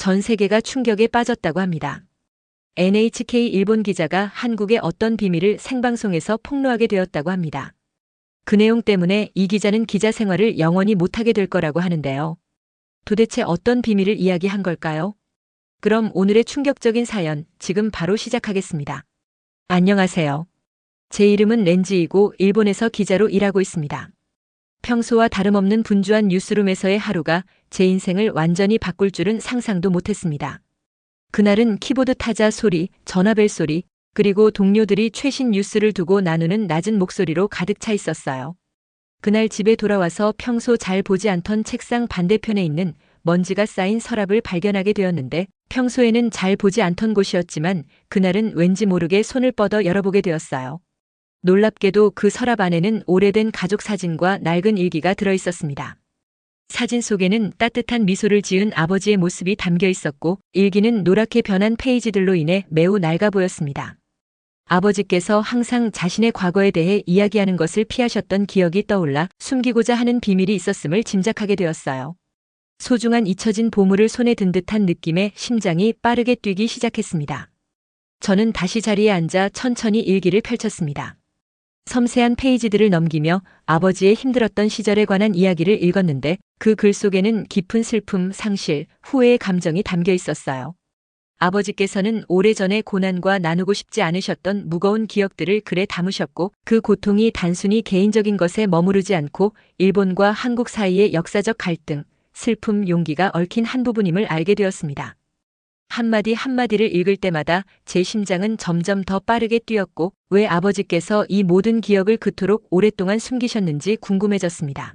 전 세계가 충격에 빠졌다고 합니다. NHK 일본 기자가 한국의 어떤 비밀을 생방송에서 폭로하게 되었다고 합니다. 그 내용 때문에 이 기자는 기자 생활을 영원히 못하게 될 거라고 하는데요. 도대체 어떤 비밀을 이야기한 걸까요? 그럼 오늘의 충격적인 사연 지금 바로 시작하겠습니다. 안녕하세요. 제 이름은 렌지이고 일본에서 기자로 일하고 있습니다. 평소와 다름없는 분주한 뉴스룸에서의 하루가 제 인생을 완전히 바꿀 줄은 상상도 못했습니다. 그날은 키보드 타자 소리, 전화벨 소리, 그리고 동료들이 최신 뉴스를 두고 나누는 낮은 목소리로 가득 차 있었어요. 그날 집에 돌아와서 평소 잘 보지 않던 책상 반대편에 있는 먼지가 쌓인 서랍을 발견하게 되었는데 평소에는 잘 보지 않던 곳이었지만 그날은 왠지 모르게 손을 뻗어 열어보게 되었어요. 놀랍게도 그 서랍 안에는 오래된 가족 사진과 낡은 일기가 들어 있었습니다. 사진 속에는 따뜻한 미소를 지은 아버지의 모습이 담겨 있었고 일기는 노랗게 변한 페이지들로 인해 매우 낡아 보였습니다. 아버지께서 항상 자신의 과거에 대해 이야기하는 것을 피하셨던 기억이 떠올라 숨기고자 하는 비밀이 있었음을 짐작하게 되었어요. 소중한 잊혀진 보물을 손에 든 듯한 느낌에 심장이 빠르게 뛰기 시작했습니다. 저는 다시 자리에 앉아 천천히 일기를 펼쳤습니다. 섬세한 페이지들을 넘기며 아버지의 힘들었던 시절에 관한 이야기를 읽었는데 그 글 속에는 깊은 슬픔, 상실, 후회의 감정이 담겨 있었어요. 아버지께서는 오래전의 고난과 나누고 싶지 않으셨던 무거운 기억들을 글에 담으셨고 그 고통이 단순히 개인적인 것에 머무르지 않고 일본과 한국 사이의 역사적 갈등, 슬픔, 용기가 얽힌 한 부분임을 알게 되었습니다. 한마디 한마디를 읽을 때마다 제 심장은 점점 더 빠르게 뛰었고 왜 아버지께서 이 모든 기억을 그토록 오랫동안 숨기셨는지 궁금해졌습니다.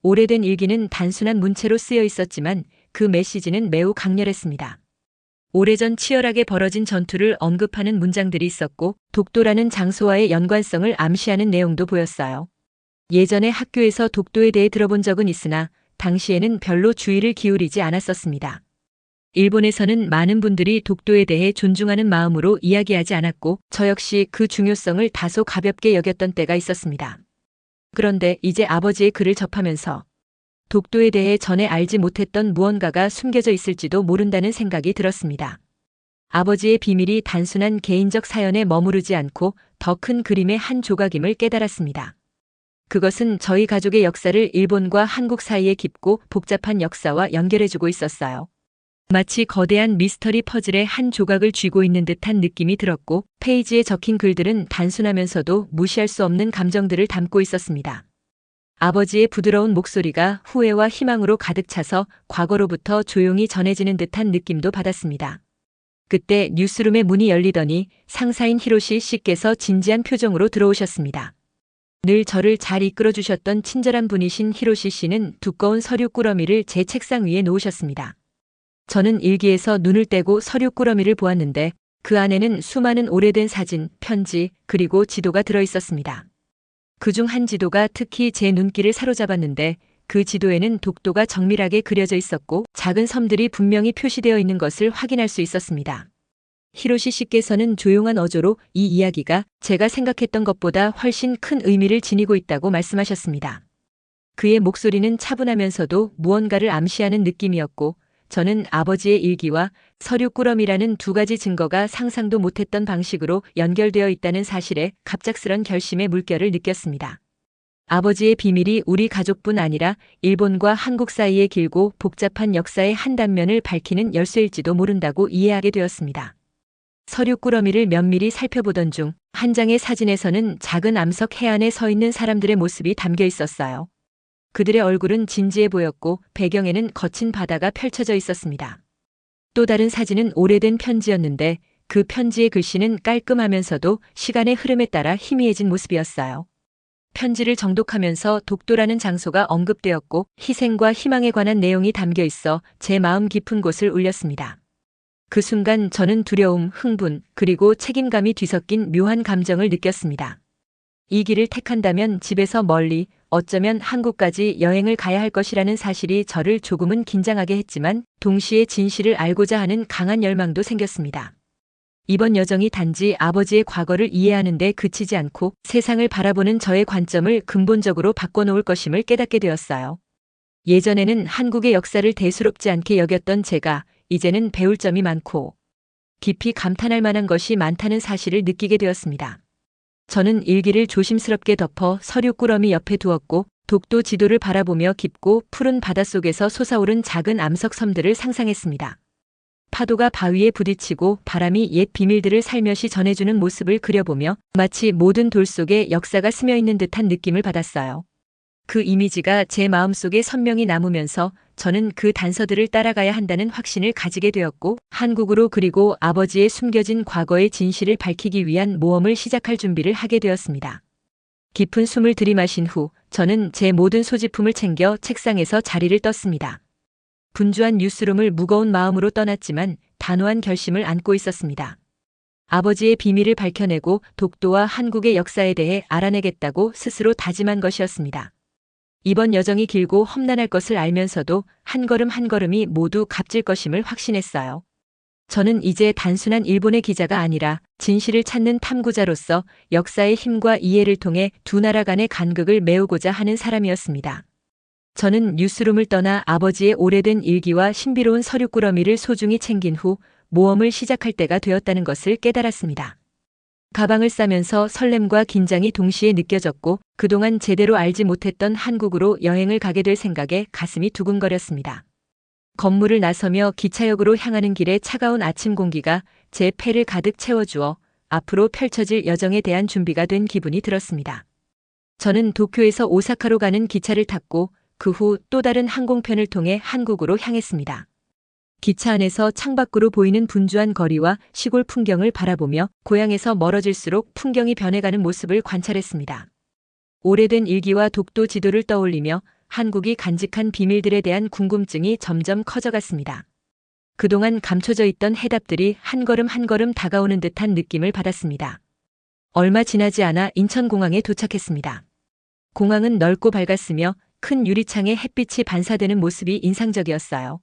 오래된 일기는 단순한 문체로 쓰여 있었지만 그 메시지는 매우 강렬했습니다. 오래전 치열하게 벌어진 전투를 언급하는 문장들이 있었고 독도라는 장소와의 연관성을 암시하는 내용도 보였어요. 예전에 학교에서 독도에 대해 들어본 적은 있으나 당시에는 별로 주의를 기울이지 않았었습니다. 일본에서는 많은 분들이 독도에 대해 존중하는 마음으로 이야기하지 않았고 저 역시 그 중요성을 다소 가볍게 여겼던 때가 있었습니다. 그런데 이제 아버지의 글을 접하면서 독도에 대해 전에 알지 못했던 무언가가 숨겨져 있을지도 모른다는 생각이 들었습니다. 아버지의 비밀이 단순한 개인적 사연에 머무르지 않고 더 큰 그림의 한 조각임을 깨달았습니다. 그것은 저희 가족의 역사를 일본과 한국 사이의 깊고 복잡한 역사와 연결해주고 있었어요. 마치 거대한 미스터리 퍼즐의 한 조각을 쥐고 있는 듯한 느낌이 들었고 페이지에 적힌 글들은 단순하면서도 무시할 수 없는 감정들을 담고 있었습니다. 아버지의 부드러운 목소리가 후회와 희망으로 가득 차서 과거로부터 조용히 전해지는 듯한 느낌도 받았습니다. 그때 뉴스룸의 문이 열리더니 상사인 히로시 씨께서 진지한 표정으로 들어오셨습니다. 늘 저를 잘 이끌어주셨던 친절한 분이신 히로시 씨는 두꺼운 서류 꾸러미를 제 책상 위에 놓으셨습니다. 저는 일기에서 눈을 떼고 서류 꾸러미를 보았는데 그 안에는 수많은 오래된 사진, 편지, 그리고 지도가 들어 있었습니다. 그중 한 지도가 특히 제 눈길을 사로잡았는데 그 지도에는 독도가 정밀하게 그려져 있었고 작은 섬들이 분명히 표시되어 있는 것을 확인할 수 있었습니다. 히로시 씨께서는 조용한 어조로 이 이야기가 제가 생각했던 것보다 훨씬 큰 의미를 지니고 있다고 말씀하셨습니다. 그의 목소리는 차분하면서도 무언가를 암시하는 느낌이었고 저는 아버지의 일기와 서류 꾸러미라는 두 가지 증거가 상상도 못했던 방식으로 연결되어 있다는 사실에 갑작스런 결심의 물결을 느꼈습니다. 아버지의 비밀이 우리 가족뿐 아니라 일본과 한국 사이의 길고 복잡한 역사의 한 단면을 밝히는 열쇠일지도 모른다고 이해하게 되었습니다. 서류 꾸러미를 면밀히 살펴보던 중 한 장의 사진에서는 작은 암석 해안에 서 있는 사람들의 모습이 담겨 있었어요. 그들의 얼굴은 진지해 보였고 배경에는 거친 바다가 펼쳐져 있었습니다. 또 다른 사진은 오래된 편지였는데 그 편지의 글씨는 깔끔하면서도 시간의 흐름에 따라 희미해진 모습이었어요. 편지를 정독하면서 독도라는 장소가 언급되었고 희생과 희망에 관한 내용이 담겨 있어 제 마음 깊은 곳을 울렸습니다. 그 순간 저는 두려움, 흥분, 그리고 책임감이 뒤섞인 묘한 감정을 느꼈습니다. 이 길을 택한다면 집에서 멀리, 어쩌면 한국까지 여행을 가야 할 것이라는 사실이 저를 조금은 긴장하게 했지만 동시에 진실을 알고자 하는 강한 열망도 생겼습니다. 이번 여정이 단지 아버지의 과거를 이해하는 데 그치지 않고 세상을 바라보는 저의 관점을 근본적으로 바꿔놓을 것임을 깨닫게 되었어요. 예전에는 한국의 역사를 대수롭지 않게 여겼던 제가 이제는 배울 점이 많고 깊이 감탄할 만한 것이 많다는 사실을 느끼게 되었습니다. 저는 일기를 조심스럽게 덮어 서류 꾸러미 옆에 두었고 독도 지도를 바라보며 깊고 푸른 바닷속에서 솟아오른 작은 암석 섬들을 상상했습니다. 파도가 바위에 부딪히고 바람이 옛 비밀들을 살며시 전해주는 모습을 그려보며 마치 모든 돌 속에 역사가 스며있는 듯한 느낌을 받았어요. 그 이미지가 제 마음속에 선명히 남으면서 저는 그 단서들을 따라가야 한다는 확신을 가지게 되었고 한국으로 그리고 아버지의 숨겨진 과거의 진실을 밝히기 위한 모험을 시작할 준비를 하게 되었습니다. 깊은 숨을 들이마신 후 저는 제 모든 소지품을 챙겨 책상에서 자리를 떴습니다. 분주한 뉴스룸을 무거운 마음으로 떠났지만 단호한 결심을 안고 있었습니다. 아버지의 비밀을 밝혀내고 독도와 한국의 역사에 대해 알아내겠다고 스스로 다짐한 것이었습니다. 이번 여정이 길고 험난할 것을 알면서도 한 걸음 한 걸음이 모두 값질 것임을 확신했어요. 저는 이제 단순한 일본의 기자가 아니라 진실을 찾는 탐구자로서 역사의 힘과 이해를 통해 두 나라 간의 간극을 메우고자 하는 사람이었습니다. 저는 뉴스룸을 떠나 아버지의 오래된 일기와 신비로운 서류 꾸러미를 소중히 챙긴 후 모험을 시작할 때가 되었다는 것을 깨달았습니다. 가방을 싸면서 설렘과 긴장이 동시에 느껴졌고 그동안 제대로 알지 못했던 한국으로 여행을 가게 될 생각에 가슴이 두근거렸습니다. 건물을 나서며 기차역으로 향하는 길에 차가운 아침 공기가 제 폐를 가득 채워주어 앞으로 펼쳐질 여정에 대한 준비가 된 기분이 들었습니다. 저는 도쿄에서 오사카로 가는 기차를 탔고 그 후 또 다른 항공편을 통해 한국으로 향했습니다. 기차 안에서 창밖으로 보이는 분주한 거리와 시골 풍경을 바라보며 고향에서 멀어질수록 풍경이 변해가는 모습을 관찰했습니다. 오래된 일기와 독도 지도를 떠올리며 한국이 간직한 비밀들에 대한 궁금증이 점점 커져갔습니다. 그동안 감춰져 있던 해답들이 한 걸음 한 걸음 다가오는 듯한 느낌을 받았습니다. 얼마 지나지 않아 인천공항에 도착했습니다. 공항은 넓고 밝았으며 큰 유리창에 햇빛이 반사되는 모습이 인상적이었어요.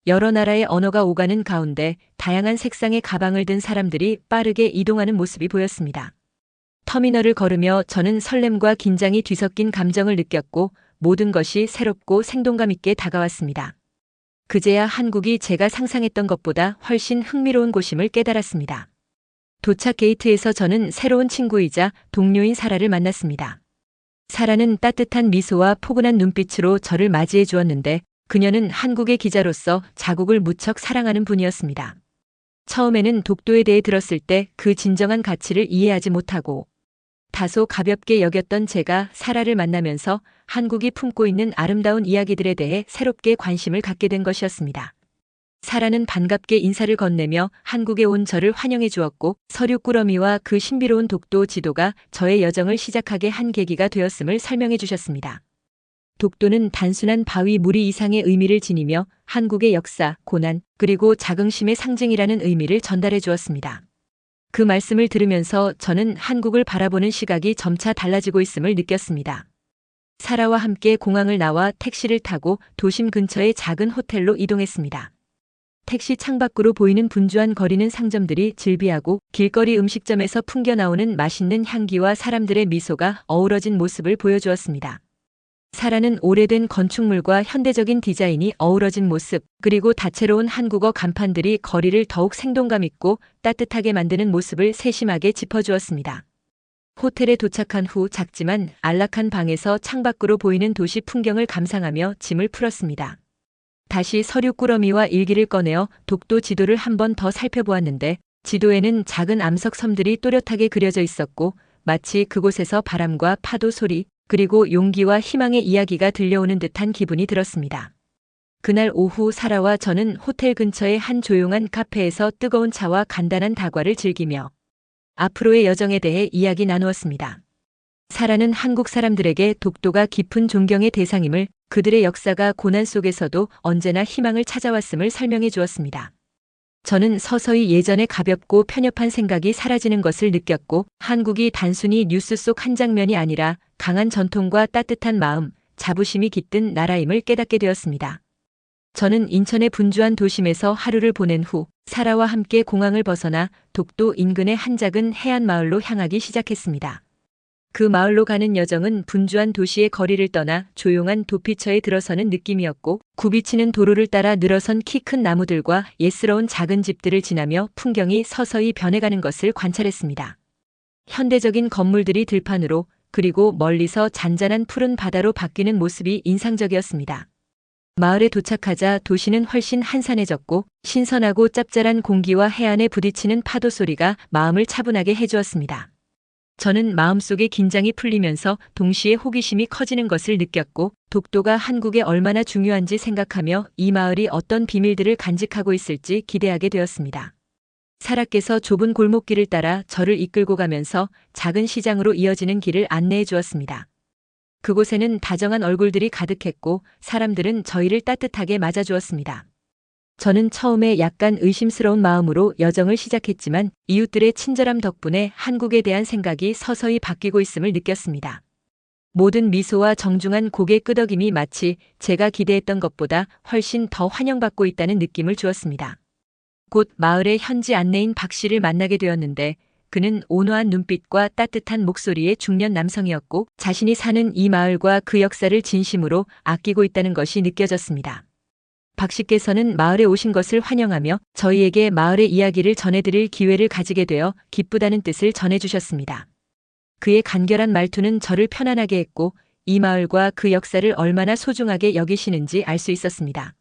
여러 나라의 언어가 오가는 가운데 다양한 색상의 가방을 든 사람들이 빠르게 이동하는 모습이 보였습니다. 터미널을 걸으며 저는 설렘과 긴장이 뒤섞인 감정을 느꼈고 모든 것이 새롭고 생동감 있게 다가왔습니다. 그제야 한국이 제가 상상했던 것보다 훨씬 흥미로운 곳임을 깨달았습니다. 도착 게이트에서 저는 새로운 친구이자 동료인 사라를 만났습니다. 사라는 따뜻한 미소와 포근한 눈빛으로 저를 맞이해 주었는데 그녀는 한국의 기자로서 자국을 무척 사랑하는 분이었습니다. 처음에는 독도에 대해 들었을 때 그 진정한 가치를 이해하지 못하고 다소 가볍게 여겼던 제가 사라를 만나면서 한국이 품고 있는 아름다운 이야기들에 대해 새롭게 관심을 갖게 된 것이었습니다. 사라는 반갑게 인사를 건네며 한국에 온 저를 환영해 주었고 서류 꾸러미와 그 신비로운 독도 지도가 저의 여정을 시작하게 한 계기가 되었음을 설명해 주셨습니다. 독도는 단순한 바위 무리 이상의 의미를 지니며 한국의 역사, 고난, 그리고 자긍심의 상징이라는 의미를 전달해 주었습니다. 그 말씀을 들으면서 저는 한국을 바라보는 시각이 점차 달라지고 있음을 느꼈습니다. 사라와 함께 공항을 나와 택시를 타고 도심 근처의 작은 호텔로 이동했습니다. 택시 창밖으로 보이는 분주한 거리는 상점들이 즐비하고 길거리 음식점에서 풍겨나오는 맛있는 향기와 사람들의 미소가 어우러진 모습을 보여주었습니다. 사라는 오래된 건축물과 현대적인 디자인이 어우러진 모습, 그리고 다채로운 한국어 간판들이 거리를 더욱 생동감 있고 따뜻하게 만드는 모습을 세심하게 짚어주었습니다. 호텔에 도착한 후 작지만 안락한 방에서 창밖으로 보이는 도시 풍경을 감상하며 짐을 풀었습니다. 다시 서류 꾸러미와 일기를 꺼내어 독도 지도를 한 번 더 살펴보았는데 지도에는 작은 암석 섬들이 또렷하게 그려져 있었고 마치 그곳에서 바람과 파도 소리, 그리고 용기와 희망의 이야기가 들려오는 듯한 기분이 들었습니다. 그날 오후 사라와 저는 호텔 근처의 한 조용한 카페에서 뜨거운 차와 간단한 다과를 즐기며 앞으로의 여정에 대해 이야기 나누었습니다. 사라는 한국 사람들에게 독도가 깊은 존경의 대상임을, 그들의 역사가 고난 속에서도 언제나 희망을 찾아왔음을 설명해 주었습니다. 저는 서서히 예전의 가볍고 편협한 생각이 사라지는 것을 느꼈고 한국이 단순히 뉴스 속 한 장면이 아니라 강한 전통과 따뜻한 마음, 자부심이 깃든 나라임을 깨닫게 되었습니다. 저는 인천의 분주한 도심에서 하루를 보낸 후 사라와 함께 공항을 벗어나 독도 인근의 한 작은 해안 마을로 향하기 시작했습니다. 그 마을로 가는 여정은 분주한 도시의 거리를 떠나 조용한 도피처에 들어서는 느낌이었고, 굽이치는 도로를 따라 늘어선 키 큰 나무들과 예스러운 작은 집들을 지나며 풍경이 서서히 변해가는 것을 관찰했습니다. 현대적인 건물들이 들판으로, 그리고 멀리서 잔잔한 푸른 바다로 바뀌는 모습이 인상적이었습니다. 마을에 도착하자 도시는 훨씬 한산해졌고, 신선하고 짭짤한 공기와 해안에 부딪히는 파도 소리가 마음을 차분하게 해주었습니다. 저는 마음속의 긴장이 풀리면서 동시에 호기심이 커지는 것을 느꼈고, 독도가 한국에 얼마나 중요한지 생각하며 이 마을이 어떤 비밀들을 간직하고 있을지 기대하게 되었습니다. 사라께서 좁은 골목길을 따라 저를 이끌고 가면서 작은 시장으로 이어지는 길을 안내해 주었습니다. 그곳에는 다정한 얼굴들이 가득했고, 사람들은 저희를 따뜻하게 맞아주었습니다. 저는 처음에 약간 의심스러운 마음으로 여정을 시작했지만, 이웃들의 친절함 덕분에 한국에 대한 생각이 서서히 바뀌고 있음을 느꼈습니다. 모든 미소와 정중한 고개 끄덕임이 마치 제가 기대했던 것보다 훨씬 더 환영받고 있다는 느낌을 주었습니다. 곧 마을의 현지 안내인 박 씨를 만나게 되었는데, 그는 온화한 눈빛과 따뜻한 목소리의 중년 남성이었고, 자신이 사는 이 마을과 그 역사를 진심으로 아끼고 있다는 것이 느껴졌습니다. 박 씨께서는 마을에 오신 것을 환영하며 저희에게 마을의 이야기를 전해드릴 기회를 가지게 되어 기쁘다는 뜻을 전해주셨습니다. 그의 간결한 말투는 저를 편안하게 했고, 이 마을과 그 역사를 얼마나 소중하게 여기시는지 알 수 있었습니다.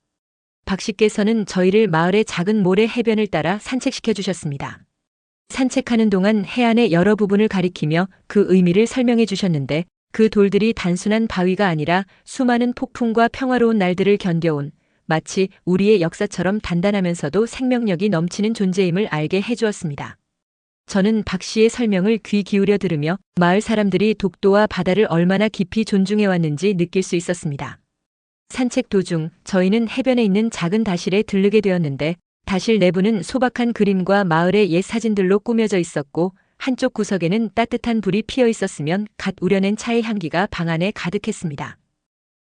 박 씨께서는 저희를 마을의 작은 모래 해변을 따라 산책시켜 주셨습니다. 산책하는 동안 해안의 여러 부분을 가리키며 그 의미를 설명해 주셨는데, 그 돌들이 단순한 바위가 아니라 수많은 폭풍과 평화로운 날들을 견뎌온, 마치 우리의 역사처럼 단단하면서도 생명력이 넘치는 존재임을 알게 해주었습니다. 저는 박 씨의 설명을 귀 기울여 들으며 마을 사람들이 독도와 바다를 얼마나 깊이 존중해왔는지 느낄 수 있었습니다. 산책 도중 저희는 해변에 있는 작은 다실에 들르게 되었는데, 다실 내부는 소박한 그림과 마을의 옛 사진들로 꾸며져 있었고, 한쪽 구석에는 따뜻한 불이 피어 있었으면 갓 우려낸 차의 향기가 방 안에 가득했습니다.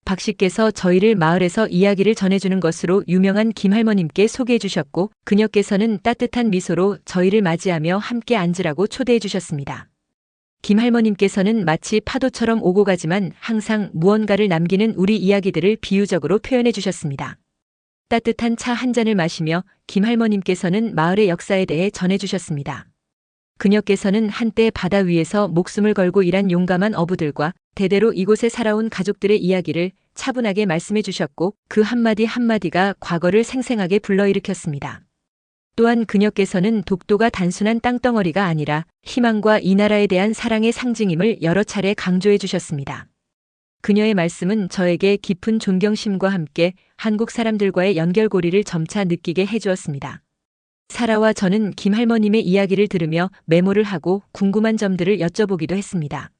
박 씨께서 저희를 마을에서 이야기를 전해주는 것으로 유명한 김할머님께 소개해 주셨고, 그녀께서는 따뜻한 미소로 저희를 맞이하며 함께 앉으라고 초대해 주셨습니다. 김할머님께서는 마치 파도처럼 오고 가지만 항상 무언가를 남기는 우리 이야기들을 비유적으로 표현해 주셨습니다. 따뜻한 차 한 잔을 마시며 김할머님께서는 마을의 역사에 대해 전해 주셨습니다. 그녀께서는 한때 바다 위에서 목숨을 걸고 일한 용감한 어부들과 대대로 이곳에 살아온 가족들의 이야기를 차분하게 말씀해 주셨고, 그 한마디 한마디가 과거를 생생하게 불러일으켰습니다. 또한 그녀께서는 독도가 단순한 땅덩어리가 아니라 희망과 이 나라에 대한 사랑의 상징임을 여러 차례 강조해 주셨습니다. 그녀의 말씀은 저에게 깊은 존경심과 함께 한국 사람들과의 연결고리를 점차 느끼게 해주었습니다. 사라와 저는 김할머님의 이야기를 들으며 메모를 하고 궁금한 점들을 여쭤보기도 했습니다.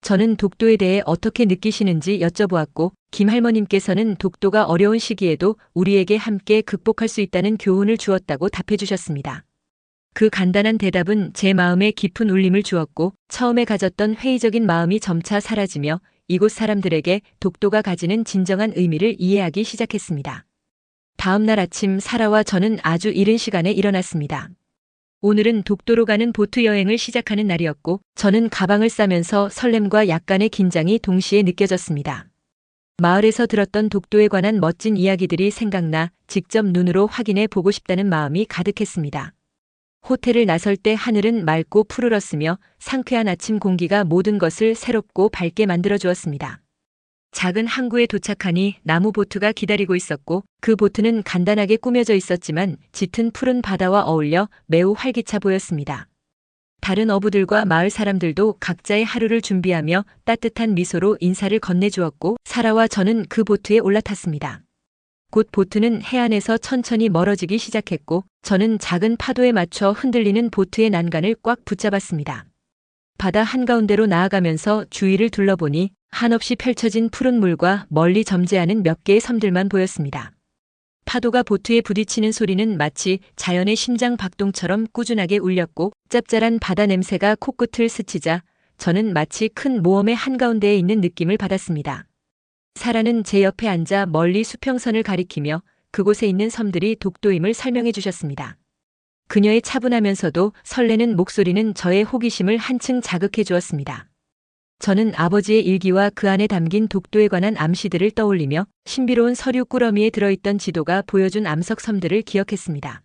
저는 독도에 대해 어떻게 느끼시는지 여쭤보았고, 김할머님께서는 독도가 어려운 시기에도 우리에게 함께 극복할 수 있다는 교훈을 주었다고 답해 주셨습니다. 그 간단한 대답은 제 마음에 깊은 울림을 주었고, 처음에 가졌던 회의적인 마음이 점차 사라지며 이곳 사람들에게 독도가 가지는 진정한 의미를 이해하기 시작했습니다. 다음 날 아침 사라와 저는 아주 이른 시간에 일어났습니다. 오늘은 독도로 가는 보트 여행을 시작하는 날이었고, 저는 가방을 싸면서 설렘과 약간의 긴장이 동시에 느껴졌습니다. 마을에서 들었던 독도에 관한 멋진 이야기들이 생각나 직접 눈으로 확인해 보고 싶다는 마음이 가득했습니다. 호텔을 나설 때 하늘은 맑고 푸르렀으며 상쾌한 아침 공기가 모든 것을 새롭고 밝게 만들어 주었습니다. 작은 항구에 도착하니 나무 보트가 기다리고 있었고, 그 보트는 간단하게 꾸며져 있었지만 짙은 푸른 바다와 어울려 매우 활기차 보였습니다. 다른 어부들과 마을 사람들도 각자의 하루를 준비하며 따뜻한 미소로 인사를 건네주었고, 사라와 저는 그 보트에 올라탔습니다. 곧 보트는 해안에서 천천히 멀어지기 시작했고, 저는 작은 파도에 맞춰 흔들리는 보트의 난간을 꽉 붙잡았습니다. 바다 한가운데로 나아가면서 주위를 둘러보니 한없이 펼쳐진 푸른 물과 멀리 점재하는 몇 개의 섬들만 보였습니다. 파도가 보트에 부딪히는 소리는 마치 자연의 심장 박동처럼 꾸준하게 울렸고, 짭짤한 바다 냄새가 코끝을 스치자 저는 마치 큰 모험의 한가운데에 있는 느낌을 받았습니다. 사라는 제 옆에 앉아 멀리 수평선을 가리키며 그곳에 있는 섬들이 독도임을 설명해 주셨습니다. 그녀의 차분하면서도 설레는 목소리는 저의 호기심을 한층 자극해 주었습니다. 저는 아버지의 일기와 그 안에 담긴 독도에 관한 암시들을 떠올리며 신비로운 서류 꾸러미에 들어있던 지도가 보여준 암석 섬들을 기억했습니다.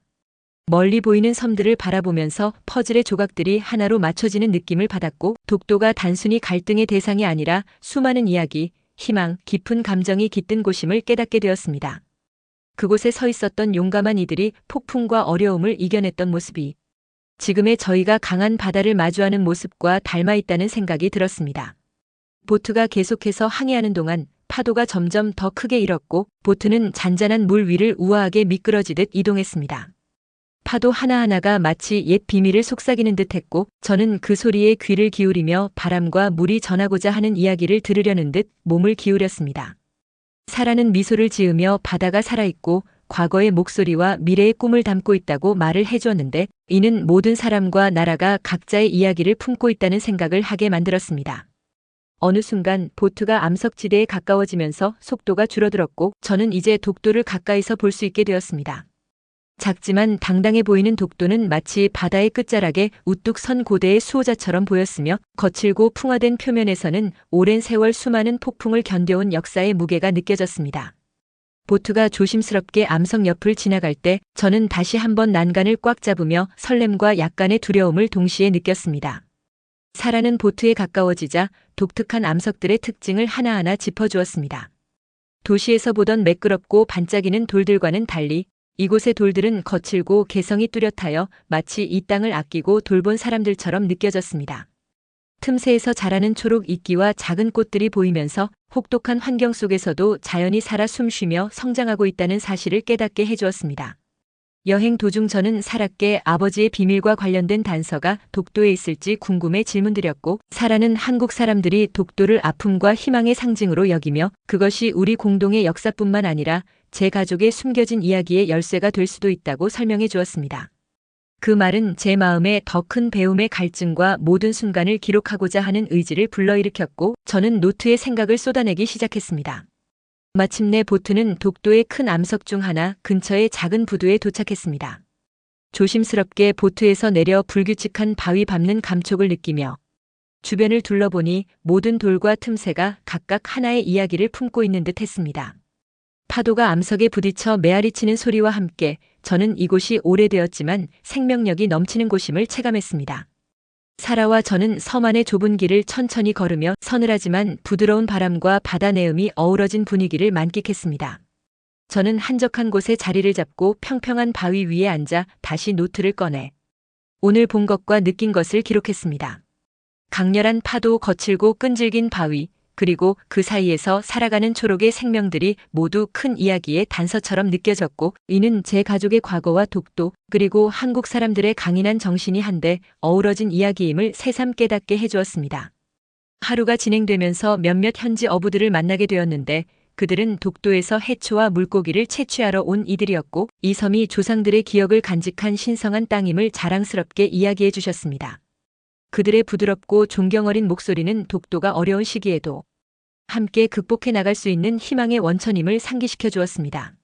멀리 보이는 섬들을 바라보면서 퍼즐의 조각들이 하나로 맞춰지는 느낌을 받았고, 독도가 단순히 갈등의 대상이 아니라 수많은 이야기, 희망, 깊은 감정이 깃든 곳임을 깨닫게 되었습니다. 그곳에 서 있었던 용감한 이들이 폭풍과 어려움을 이겨냈던 모습이 지금의 저희가 강한 바다를 마주하는 모습과 닮아 있다는 생각이 들었습니다. 보트가 계속해서 항해하는 동안 파도가 점점 더 크게 일었고, 보트는 잔잔한 물 위를 우아하게 미끄러지듯 이동했습니다. 파도 하나하나가 마치 옛 비밀을 속삭이는 듯 했고, 저는 그 소리에 귀를 기울이며 바람과 물이 전하고자 하는 이야기를 들으려는 듯 몸을 기울였습니다. 사라는 미소를 지으며 바다가 살아있고 과거의 목소리와 미래의 꿈을 담고 있다고 말을 해주었는데, 이는 모든 사람과 나라가 각자의 이야기를 품고 있다는 생각을 하게 만들었습니다. 어느 순간 보트가 암석지대에 가까워지면서 속도가 줄어들었고, 저는 이제 독도를 가까이서 볼 수 있게 되었습니다. 작지만 당당해 보이는 독도는 마치 바다의 끝자락에 우뚝 선 고대의 수호자처럼 보였으며, 거칠고 풍화된 표면에서는 오랜 세월 수많은 폭풍을 견뎌온 역사의 무게가 느껴졌습니다. 보트가 조심스럽게 암석 옆을 지나갈 때 저는 다시 한번 난간을 꽉 잡으며 설렘과 약간의 두려움을 동시에 느꼈습니다. 사라는 보트에 가까워지자 독특한 암석들의 특징을 하나하나 짚어주었습니다. 도시에서 보던 매끄럽고 반짝이는 돌들과는 달리 이곳의 돌들은 거칠고 개성이 뚜렷하여 마치 이 땅을 아끼고 돌본 사람들처럼 느껴졌습니다. 틈새에서 자라는 초록 이끼와 작은 꽃들이 보이면서 혹독한 환경 속에서도 자연이 살아 숨쉬며 성장하고 있다는 사실을 깨닫게 해주었습니다. 여행 도중 저는 살았게 아버지의 비밀과 관련된 단서가 독도에 있을지 궁금해 질문드렸고, 사라는 한국 사람들이 독도를 아픔과 희망의 상징으로 여기며 그것이 우리 공동의 역사뿐만 아니라 제 가족의 숨겨진 이야기의 열쇠가 될 수도 있다고 설명해 주었습니다. 그 말은 제 마음에 더 큰 배움의 갈증과 모든 순간을 기록하고자 하는 의지를 불러일으켰고, 저는 노트에 생각을 쏟아내기 시작했습니다. 마침내 보트는 독도의 큰 암석 중 하나 근처의 작은 부두에 도착했습니다. 조심스럽게 보트에서 내려 불규칙한 바위 밟는 감촉을 느끼며 주변을 둘러보니 모든 돌과 틈새가 각각 하나의 이야기를 품고 있는 듯 했습니다. 파도가 암석에 부딪혀 메아리치는 소리와 함께 저는 이곳이 오래되었지만 생명력이 넘치는 곳임을 체감했습니다. 사라와 저는 섬 안의 좁은 길을 천천히 걸으며 서늘하지만 부드러운 바람과 바다 내음이 어우러진 분위기를 만끽했습니다. 저는 한적한 곳에 자리를 잡고 평평한 바위 위에 앉아 다시 노트를 꺼내 오늘 본 것과 느낀 것을 기록했습니다. 강렬한 파도, 거칠고 끈질긴 바위, 그리고 그 사이에서 살아가는 초록의 생명들이 모두 큰 이야기의 단서처럼 느껴졌고, 이는 제 가족의 과거와 독도, 그리고 한국 사람들의 강인한 정신이 한데 어우러진 이야기임을 새삼 깨닫게 해주었습니다. 하루가 진행되면서 몇몇 현지 어부들을 만나게 되었는데, 그들은 독도에서 해초와 물고기를 채취하러 온 이들이었고, 이 섬이 조상들의 기억을 간직한 신성한 땅임을 자랑스럽게 이야기해 주셨습니다. 그들의 부드럽고 존경 어린 목소리는 독도가 어려운 시기에도 함께 극복해 나갈 수 있는 희망의 원천임을 상기시켜 주었습니다.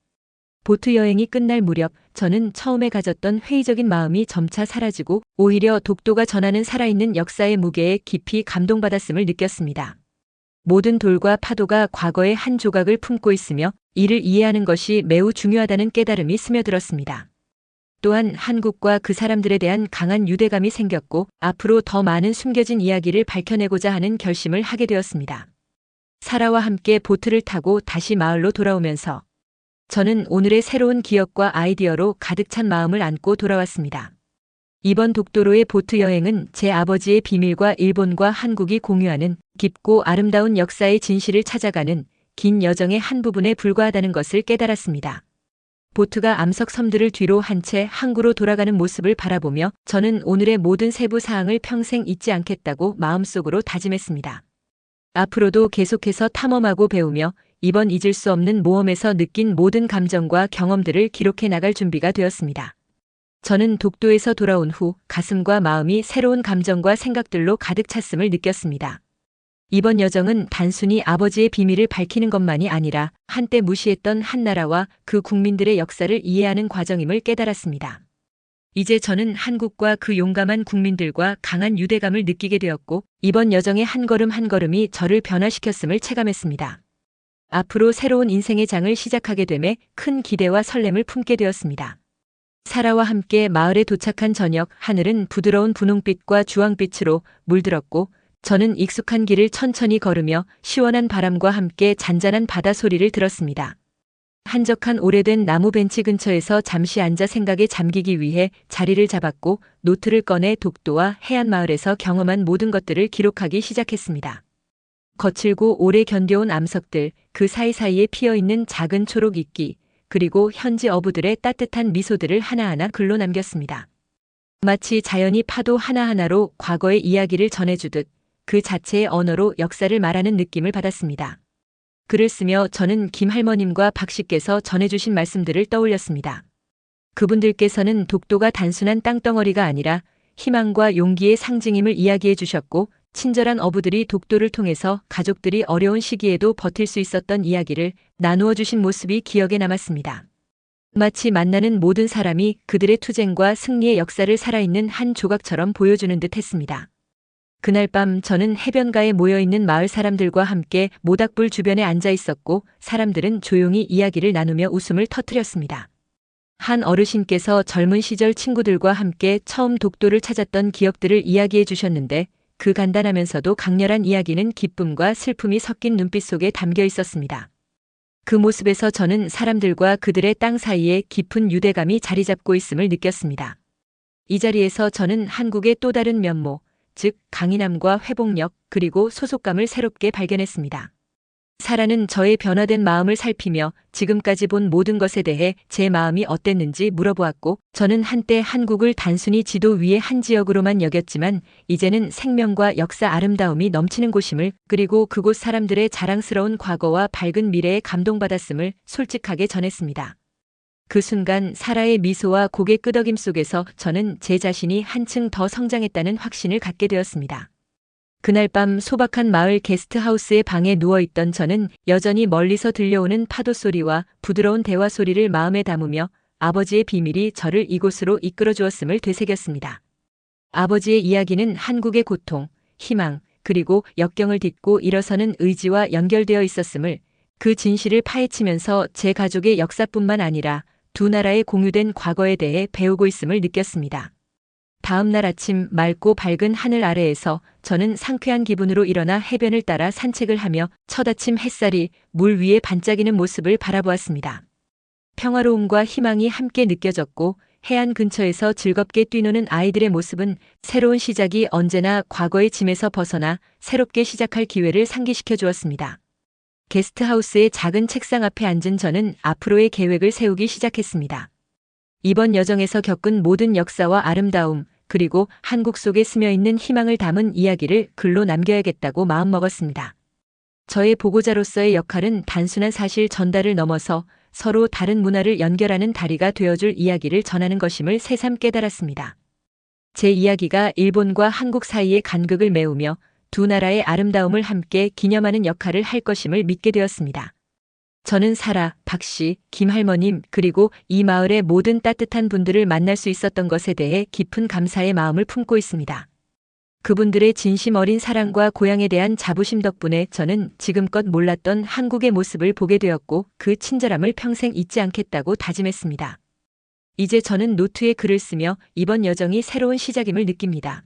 보트 여행이 끝날 무렵 저는 처음에 가졌던 회의적인 마음이 점차 사라지고 오히려 독도가 전하는 살아있는 역사의 무게에 깊이 감동받았음을 느꼈습니다. 모든 돌과 파도가 과거의 한 조각을 품고 있으며 이를 이해하는 것이 매우 중요하다는 깨달음이 스며들었습니다. 또한 한국과 그 사람들에 대한 강한 유대감이 생겼고, 앞으로 더 많은 숨겨진 이야기를 밝혀내고자 하는 결심을 하게 되었습니다. 사라와 함께 보트를 타고 다시 마을로 돌아오면서 저는 오늘의 새로운 기억과 아이디어로 가득 찬 마음을 안고 돌아왔습니다. 이번 독도로의 보트 여행은 제 아버지의 비밀과 일본과 한국이 공유하는 깊고 아름다운 역사의 진실을 찾아가는 긴 여정의 한 부분에 불과하다는 것을 깨달았습니다. 보트가 암석 섬들을 뒤로 한 채 항구로 돌아가는 모습을 바라보며 저는 오늘의 모든 세부 사항을 평생 잊지 않겠다고 마음속으로 다짐했습니다. 앞으로도 계속해서 탐험하고 배우며 이번 잊을 수 없는 모험에서 느낀 모든 감정과 경험들을 기록해 나갈 준비가 되었습니다. 저는 독도에서 돌아온 후 가슴과 마음이 새로운 감정과 생각들로 가득 찼음을 느꼈습니다. 이번 여정은 단순히 아버지의 비밀을 밝히는 것만이 아니라 한때 무시했던 한 나라와 그 국민들의 역사를 이해하는 과정임을 깨달았습니다. 이제 저는 한국과 그 용감한 국민들과 강한 유대감을 느끼게 되었고, 이번 여정의 한 걸음 한 걸음이 저를 변화시켰음을 체감했습니다. 앞으로 새로운 인생의 장을 시작하게 됨에 큰 기대와 설렘을 품게 되었습니다. 사라와 함께 마을에 도착한 저녁, 하늘은 부드러운 분홍빛과 주황빛으로 물들었고, 저는 익숙한 길을 천천히 걸으며 시원한 바람과 함께 잔잔한 바다 소리를 들었습니다. 한적한 오래된 나무 벤치 근처에서 잠시 앉아 생각에 잠기기 위해 자리를 잡았고, 노트를 꺼내 독도와 해안마을에서 경험한 모든 것들을 기록하기 시작했습니다. 거칠고 오래 견뎌온 암석들, 그 사이사이에 피어있는 작은 초록 이끼, 그리고 현지 어부들의 따뜻한 미소들을 하나하나 글로 남겼습니다. 마치 자연이 파도 하나하나로 과거의 이야기를 전해주듯 그 자체의 언어로 역사를 말하는 느낌을 받았습니다. 글을 쓰며 저는 김 할머님과 박 씨께서 전해주신 말씀들을 떠올렸습니다. 그분들께서는 독도가 단순한 땅덩어리가 아니라 희망과 용기의 상징임을 이야기해 주셨고, 친절한 어부들이 독도를 통해서 가족들이 어려운 시기에도 버틸 수 있었던 이야기를 나누어 주신 모습이 기억에 남았습니다. 마치 만나는 모든 사람이 그들의 투쟁과 승리의 역사를 살아있는 한 조각처럼 보여주는 듯 했습니다. 그날 밤 저는 해변가에 모여있는 마을 사람들과 함께 모닥불 주변에 앉아 있었고, 사람들은 조용히 이야기를 나누며 웃음을 터뜨렸습니다. 한 어르신께서 젊은 시절 친구들과 함께 처음 독도를 찾았던 기억들을 이야기해 주셨는데, 그 간단하면서도 강렬한 이야기는 기쁨과 슬픔이 섞인 눈빛 속에 담겨 있었습니다. 그 모습에서 저는 사람들과 그들의 땅 사이에 깊은 유대감이 자리 잡고 있음을 느꼈습니다. 이 자리에서 저는 한국의 또 다른 면모, 즉 강인함과 회복력, 그리고 소속감을 새롭게 발견했습니다. 사라는 저의 변화된 마음을 살피며 지금까지 본 모든 것에 대해 제 마음이 어땠는지 물어보았고, 저는 한때 한국을 단순히 지도 위의 한 지역으로만 여겼지만 이제는 생명과 역사 아름다움이 넘치는 곳임을, 그리고 그곳 사람들의 자랑스러운 과거와 밝은 미래에 감동받았음을 솔직하게 전했습니다. 그 순간 사라의 미소와 고개 끄덕임 속에서 저는 제 자신이 한층 더 성장했다는 확신을 갖게 되었습니다. 그날 밤 소박한 마을 게스트하우스의 방에 누워있던 저는 여전히 멀리서 들려오는 파도 소리와 부드러운 대화 소리를 마음에 담으며 아버지의 비밀이 저를 이곳으로 이끌어 주었음을 되새겼습니다. 아버지의 이야기는 한국의 고통, 희망, 그리고 역경을 딛고 일어서는 의지와 연결되어 있었음을, 그 진실을 파헤치면서 제 가족의 역사뿐만 아니라 두 나라의 공유된 과거에 대해 배우고 있음을 느꼈습니다. 다음 날 아침 맑고 밝은 하늘 아래에서 저는 상쾌한 기분으로 일어나 해변을 따라 산책을 하며 첫 아침 햇살이 물 위에 반짝이는 모습을 바라보았습니다. 평화로움과 희망이 함께 느껴졌고, 해안 근처에서 즐겁게 뛰노는 아이들의 모습은 새로운 시작이 언제나 과거의 짐에서 벗어나 새롭게 시작할 기회를 상기시켜 주었습니다. 게스트하우스의 작은 책상 앞에 앉은 저는 앞으로의 계획을 세우기 시작했습니다. 이번 여정에서 겪은 모든 역사와 아름다움, 그리고 한국 속에 스며있는 희망을 담은 이야기를 글로 남겨야겠다고 마음먹었습니다. 저의 보고자로서의 역할은 단순한 사실 전달을 넘어서 서로 다른 문화를 연결하는 다리가 되어줄 이야기를 전하는 것임을 새삼 깨달았습니다. 제 이야기가 일본과 한국 사이의 간극을 메우며 두 나라의 아름다움을 함께 기념하는 역할을 할 것임을 믿게 되었습니다. 저는 사라, 박 씨, 김 할머님, 그리고 이 마을의 모든 따뜻한 분들을 만날 수 있었던 것에 대해 깊은 감사의 마음을 품고 있습니다. 그분들의 진심 어린 사랑과 고향에 대한 자부심 덕분에 저는 지금껏 몰랐던 한국의 모습을 보게 되었고, 그 친절함을 평생 잊지 않겠다고 다짐했습니다. 이제 저는 노트에 글을 쓰며 이번 여정이 새로운 시작임을 느낍니다.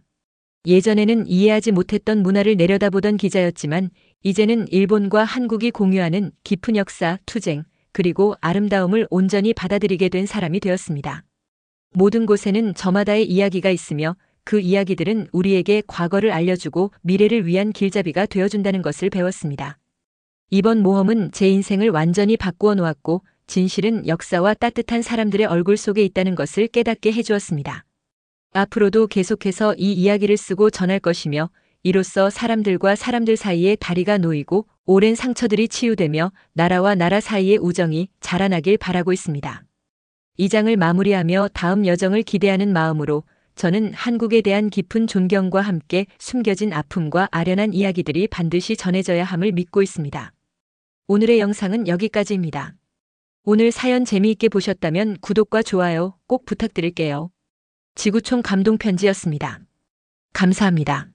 예전에는 이해하지 못했던 문화를 내려다보던 기자였지만 이제는 일본과 한국이 공유하는 깊은 역사, 투쟁, 그리고 아름다움을 온전히 받아들이게 된 사람이 되었습니다. 모든 곳에는 저마다의 이야기가 있으며 그 이야기들은 우리에게 과거를 알려주고 미래를 위한 길잡이가 되어준다는 것을 배웠습니다. 이번 모험은 제 인생을 완전히 바꾸어 놓았고, 진실은 역사와 따뜻한 사람들의 얼굴 속에 있다는 것을 깨닫게 해주었습니다. 앞으로도 계속해서 이 이야기를 쓰고 전할 것이며, 이로써 사람들과 사람들 사이에 다리가 놓이고 오랜 상처들이 치유되며 나라와 나라 사이의 우정이 자라나길 바라고 있습니다. 이 장을 마무리하며 다음 여정을 기대하는 마음으로 저는 한국에 대한 깊은 존경과 함께 숨겨진 아픔과 아련한 이야기들이 반드시 전해져야 함을 믿고 있습니다. 오늘의 영상은 여기까지입니다. 오늘 사연 재미있게 보셨다면 구독과 좋아요 꼭 부탁드릴게요. 지구촌 감동 편지였습니다. 감사합니다.